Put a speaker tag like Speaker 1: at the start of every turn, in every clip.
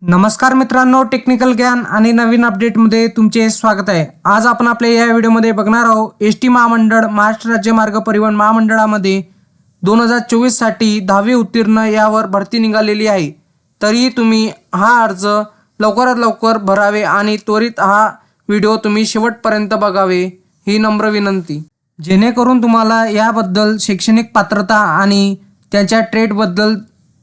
Speaker 1: नमस्कार मित्रांनो, टेक्निकल ज्ञान आणि नवीन अपडेटमध्ये तुमचे स्वागत आहे। आज आपण आपल्या या व्हिडिओमध्ये बघणार आहोत एसटी महामंडळ महाराष्ट्र राज्य मार्ग परिवहन महामंडळामध्ये 2024 साठी 10वी उत्तीर्ण यावर भरती निघालेली आहे। तरी तुम्ही हा अर्ज लवकरात लवकर भरावे आणि त्वरित हा व्हिडिओ तुम्ही शेवटपर्यंत बघावे ही नम्र विनंती, जेणेकरून तुम्हाला याबद्दल शैक्षणिक पात्रता आणि त्याच्या ट्रेडबद्दल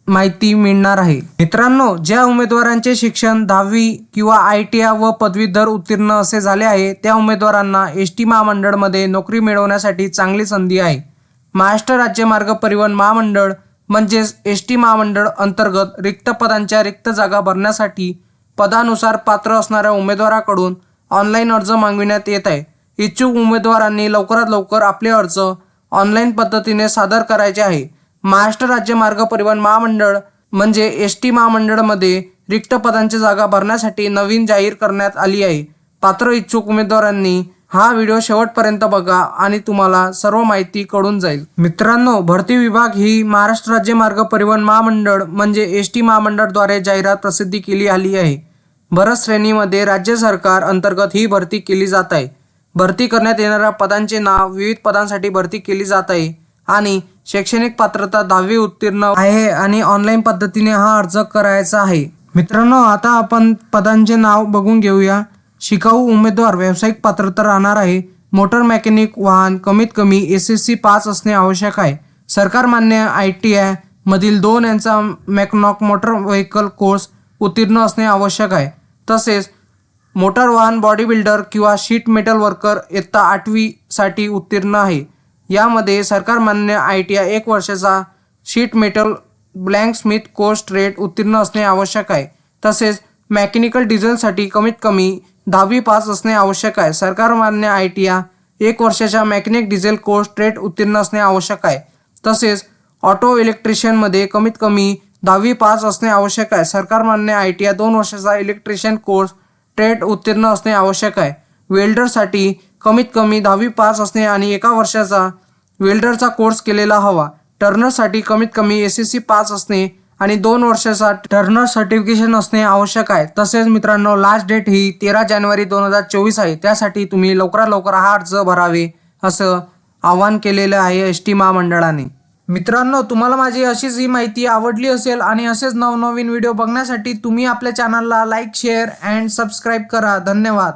Speaker 1: माहिती मिळणार आहे। मित्रांनो, ज्या उमेदवारांचे शिक्षण 10वी किंवा ITI व पदवीधर उत्तीर्ण असे झाले आहे त्या उमेदवारांना एसटी महामंडळमध्ये नोकरी मिळवण्यासाठी चांगली संधी आहे। महाराष्ट्र राज्य मार्ग परिवहन महामंडळ म्हणजेच एसटी महामंडळ अंतर्गत रिक्त पदांच्या रिक्त जागा भरण्यासाठी पदानुसार पात्र असणाऱ्या उमेदवाराकडून ऑनलाईन अर्ज मागविण्यात येत आहे। इच्छुक उमेदवारांनी लवकरात लवकर आपले अर्ज ऑनलाईन पद्धतीने सादर करायचे आहे। महाराष्ट्र राज्य मार्ग परिवहन महामंडळ म्हणजे एसटी महामंडळमध्ये रिक्त पदांची जागा भरण्यासाठी नवीन जाहीर करण्यात आली आहे। पात्र इच्छुक उमेदवारांनी हा व्हिडिओ शेवटपर्यंत बघा आणि तुम्हाला सर्व माहिती कळून जाईल। मित्रांनो, भरती विभाग ही महाराष्ट्र राज्य मार्ग परिवहन महामंडळ म्हणजे एसटी महामंडळद्वारे जाहिरात प्रसिद्धी केली आली आहे। बरं श्रेणीमध्ये राज्य सरकार अंतर्गत ही भरती केली जात आहे। भरती करण्यात येणाऱ्या पदांचे नाव, विविध पदांसाठी भरती केली जात आहे आणि शैक्षणिक पात्रता 10वी उत्तीर्ण आहे आणि ऑनलाईन पद्धतीने हा अर्ज करायचा आहे। मित्रांनो, आता आपण पदांचे नाव बघून घेऊया। शिकाऊ उमेदवार व्यावसायिक पात्रता राहणार आहे। मोटर मेकॅनिक वाहन कमीत कमी SSC पास असणे आवश्यक आहे। सरकार मान्य ITI मधील 2 यांचा मेकॅनॉक मोटर व्हेकल कोर्स उत्तीर्ण असणे आवश्यक आहे। तसेच मोटर वाहन बॉडी बिल्डर किंवा शीट मेटल वर्कर इयत्ता 8वी साठी उत्तीर्ण आहे। यामध्ये सरकार मान्य ITI 1 वर्षाचा sheet metal blacksmith course trade उत्तीर्ण असणे आवश्यक आहे। तसेच मेकॅनिकल डिझेलसाठी कमीत कमी 10वी पास असणे आवश्यक आहे। सरकार मान्य ITI 1 वर्षाच्या मेकॅनिक डिझेल कोर्स ट्रेड उत्तीर्ण असणे आवश्यक आहे। तसेच ऑटो इलेक्ट्रिशियनमध्ये कमीत कमी 10वी पास असणे आवश्यक आहे। सरकार मान्य ITI 2 वर्षाचा इलेक्ट्रिशियन कोर्स ट्रेड उत्तीर्ण असणे आवश्यक आहे। वेल्डरसाठी कमीत कमी 10वी पास असणे आणि 1 वर्षाचा वेल्डरचा कोर्स केलेला हवा। टर्नरसाठी कमीत कमी SSC पास असणे आणि 2 वर्षाचा टर्नर सर्टिफिकेशन असणे आवश्यक आहे। तसेच मित्रांनो, लास्ट डेट ही 13 जानेवारी 2024 आहे। त्यासाठी तुम्ही लवकरात लवकर हा अर्ज भरावे असं आवाहन केलेलं आहे एसटी महामंडळाने। मित्रांनो, तुम्हाला माझी अशीच ही माहिती आवडली असेल आणि असेच नवनवीन व्हिडिओ बघण्यासाठी तुम्ही आपल्या चॅनलला लाईक, शेअर अँड सबस्क्राईब करा। धन्यवाद।